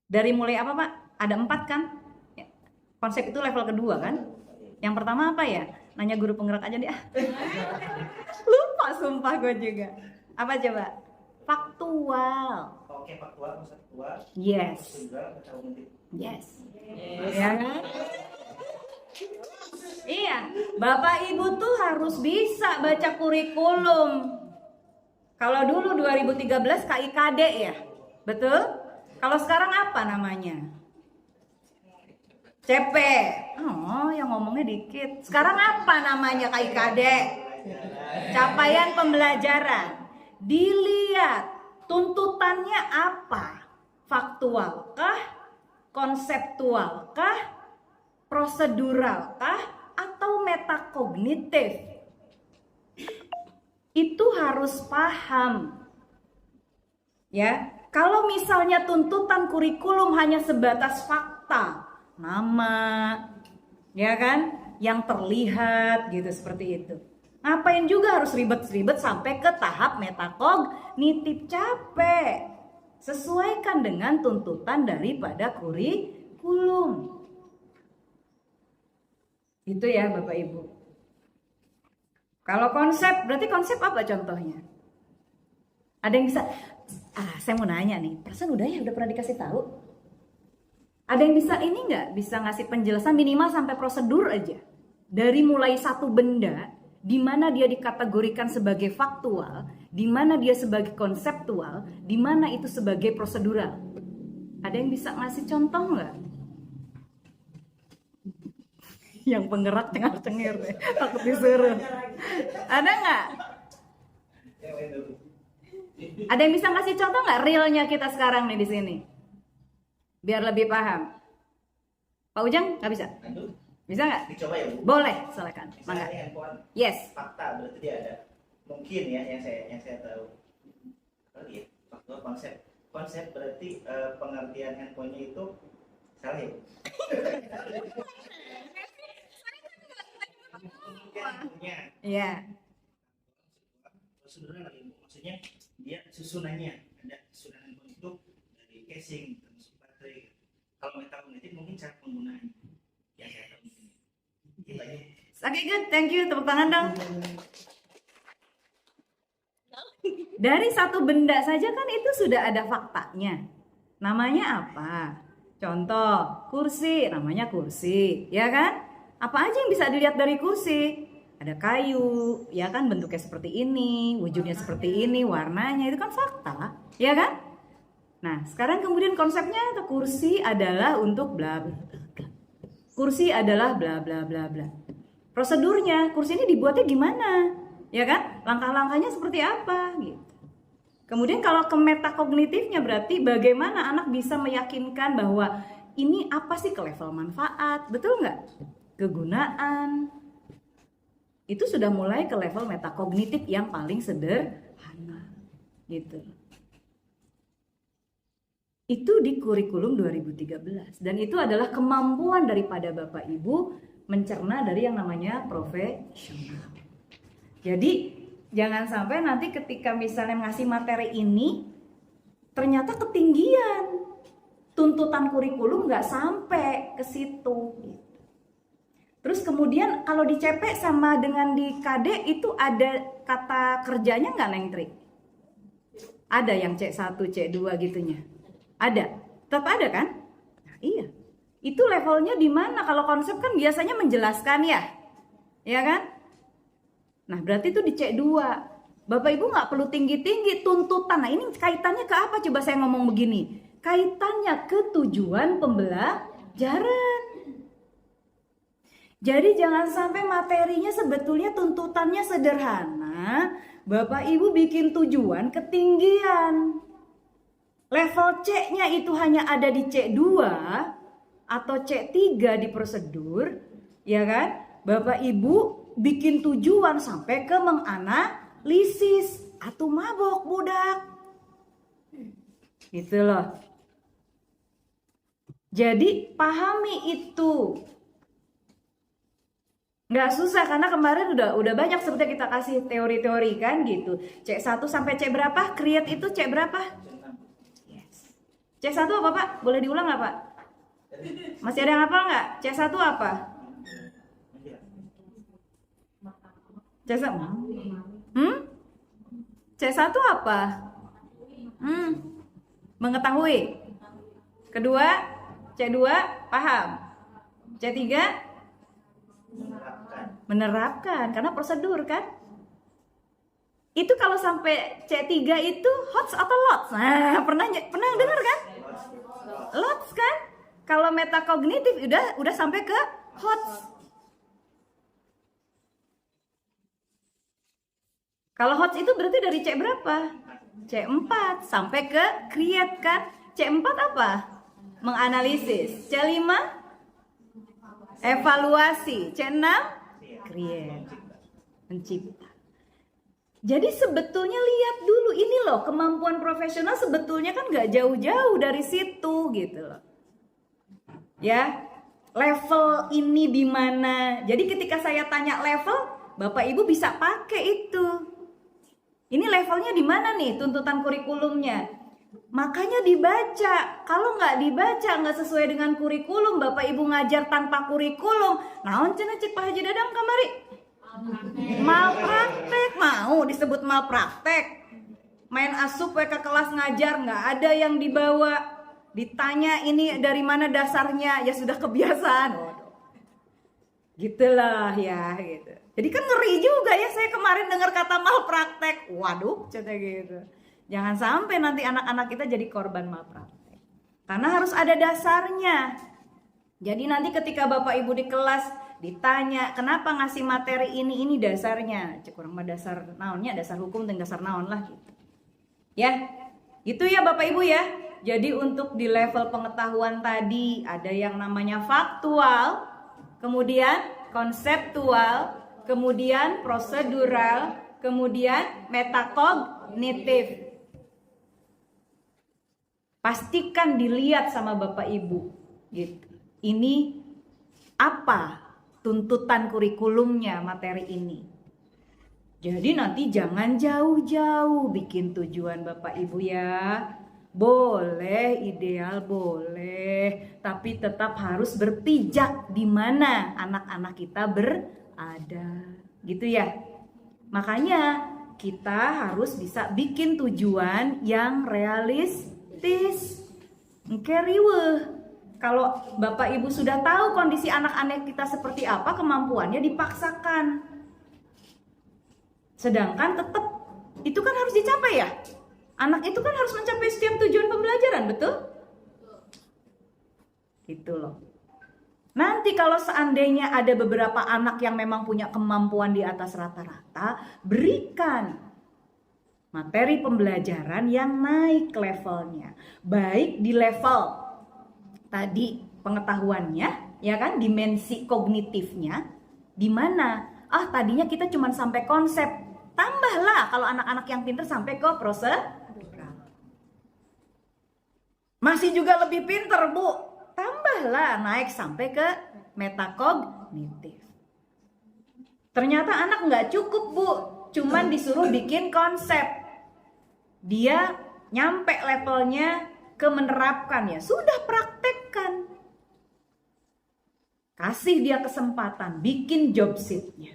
Dari mulai apa Pak? Ada 4 kan? Konsep itu level kedua kan? Yang pertama apa ya? Nanya guru penggerak aja deh. Lupa sumpah gue juga. Apa coba? Faktual. Oke, faktual, konseptual. Yes. Prosedural, kognitif. Yes. Ya kan? Iya, Bapak Ibu tuh harus bisa baca kurikulum. Kalau dulu 2013 KIKD ya, betul? Kalau sekarang apa namanya? CP. Oh, yang ngomongnya dikit. Sekarang apa namanya KIKD? Capaian pembelajaran. Dilihat tuntutannya apa? Faktualkah? Konseptualkah? Proseduralkah? Atau metakognitif? Itu harus paham. Ya, kalau misalnya tuntutan kurikulum hanya sebatas fakta, nama, ya kan, yang terlihat gitu seperti itu. Ngapain juga harus ribet-ribet sampai ke tahap metakognitif, capek. Sesuaikan dengan tuntutan daripada kurikulum. Itu ya Bapak Ibu. Kalau konsep, berarti konsep apa contohnya? Ada yang bisa, saya mau nanya nih, perasaan udah pernah dikasih tahu? Ada yang bisa ini nggak? Bisa ngasih penjelasan minimal sampai prosedur aja. Dari mulai satu benda, di mana dia dikategorikan sebagai faktual, di mana dia sebagai konseptual, di mana itu sebagai prosedural. Ada yang bisa ngasih contoh nggak? Yang penggerak cengar-cengir deh, takut disuruh. Ada nggak? Ada yang bisa ngasih contoh nggak realnya kita sekarang nih di sini? Biar lebih paham. Pak Ujang nggak bisa? Bisa nggak? Dicoba ya Bu. Boleh, silakan. Misalnya handphone. Yes. Fakta berarti dia ada. Mungkin ya yang saya tahu. Apa ya? Faktual konsep. Konsep berarti pengertian handphonenya itu salah ya Bu? Iya. Prosedural lagi, maksudnya dia susunannya ada susunan handphone itu dari casing termasuk baterai. Kalau metakognitif mungkin cara penggunaannya ya saya tahu mungkin gitu aja. Oke, good, thank you, tepuk tangan dong. Dari satu benda saja kan itu sudah ada faktanya. Namanya apa? Contoh, kursi, namanya kursi, ya kan? Apa aja yang bisa dilihat dari kursi? Ada kayu, ya kan, bentuknya seperti ini, wujudnya seperti ini, warnanya, itu kan fakta, ya kan? Nah, sekarang kemudian konsepnya kursi adalah untuk bla bla bla. Kursi adalah bla bla bla bla. Prosedurnya, kursi ini dibuatnya gimana? Ya kan? Langkah-langkahnya seperti apa gitu. Kemudian kalau ke metakognitifnya berarti bagaimana anak bisa meyakinkan bahwa ini apa sih ke level manfaat, betul nggak? Kegunaan. Itu sudah mulai ke level metakognitif yang paling sederhana gitu. Itu di kurikulum 2013 dan itu adalah kemampuan daripada Bapak Ibu mencerna dari yang namanya profesional. Jadi jangan sampai nanti ketika misalnya ngasih materi ini ternyata ketinggian, tuntutan kurikulum nggak sampai ke situ. Terus kemudian kalau di CP sama dengan di KD itu ada kata kerjanya nggak Neng Tri? Ada yang C1, C2 gitunya? Ada, tetap ada kan? Nah, iya, itu levelnya di mana? Kalau konsep kan biasanya menjelaskan ya kan? Nah berarti itu di C2. Bapak Ibu nggak perlu tinggi-tinggi tuntutan. Nah ini kaitannya ke apa? Coba saya ngomong begini. Kaitannya ke tujuan pembelajaran. Jadi jangan sampai materinya sebetulnya tuntutannya sederhana. Bapak Ibu bikin tujuan ketinggian. Level C-nya itu hanya ada di C2 atau C3 di prosedur, ya kan? Bapak Ibu bikin tujuan sampai ke menganalisis atau mabok budak. Gitu loh. Jadi pahami itu. Nggak susah karena kemarin udah banyak seperti kita kasih teori-teori kan gitu. C1 sampai C berapa? Create itu C berapa? C1 apa Pak? Boleh diulang nggak Pak? Masih ada yang hafal nggak? C1 apa? C1 C1 apa? Mengetahui. Kedua, C2 paham. C3 menerapkan karena prosedur kan? Itu kalau sampai C3 itu HOTS atau LOTS? Nah, pernah dengar kan? LOTS kan? Kalau metakognitif udah sampai ke HOTS. Kalau HOTS itu berarti dari C berapa? C4 sampai ke create kan? C4 apa? Menganalisis. C5 evaluasi. C6 create. Mencipta. Jadi sebetulnya lihat dulu ini loh, kemampuan profesional sebetulnya kan gak jauh-jauh dari situ gitu loh. Ya, level ini di mana? Jadi ketika saya tanya level, Bapak Ibu bisa pakai itu. Ini levelnya di mana nih tuntutan kurikulumnya? Makanya dibaca. Kalau nggak dibaca, nggak sesuai dengan kurikulum, Bapak Ibu ngajar tanpa kurikulum. Naon cenah cek Pak Haji Dadang kamari? Malpraktek, mau disebut malpraktek. Main asup ke kelas ngajar, nggak ada yang dibawa. Ditanya ini dari mana dasarnya, ya sudah kebiasaan. Gitulah ya gitu. Jadi kan ngeri juga ya, saya kemarin dengar kata malpraktek. Waduh, cerita gitu. Jangan sampai nanti anak-anak kita jadi korban malpraktek. Karena harus ada dasarnya. Jadi nanti ketika Bapak Ibu di kelas ditanya, kenapa ngasih materi ini dasarnya? Kurang mah dasar naonnya, dasar hukum dan dasar naon lah gitu. Ya, gitu ya Bapak Ibu ya. Jadi untuk di level pengetahuan tadi ada yang namanya faktual, kemudian konseptual, kemudian prosedural, kemudian metakognitif. Pastikan dilihat sama Bapak Ibu gitu. Ini apa tuntutan kurikulumnya materi ini. Jadi nanti jangan jauh-jauh bikin tujuan Bapak Ibu ya. Boleh, ideal boleh, tapi tetap harus berpijak di mana anak-anak kita berada. Gitu ya. Makanya kita harus bisa bikin tujuan yang realistis. Riweuh. Kalau Bapak Ibu sudah tahu kondisi anak-anak kita seperti apa, kemampuannya dipaksakan. Sedangkan tetap itu kan harus dicapai ya. Anak itu kan harus mencapai setiap tujuan pembelajaran, betul? Gitu loh. Nanti kalau seandainya ada beberapa anak yang memang punya kemampuan di atas rata-rata, berikan materi pembelajaran yang naik levelnya. Baik di level tadi pengetahuannya, ya kan, dimensi kognitifnya, di mana tadinya kita cuma sampai konsep, tambahlah kalau anak-anak yang pintar sampai ke prosedural. Masih juga lebih pintar Bu, tambahlah naik sampai ke metakognitif. Ternyata anak nggak cukup Bu, cuman disuruh bikin konsep, dia nyampe levelnya ke menerapkan, ya sudah praktekkan. Kasih dia kesempatan, bikin job sheet-nya.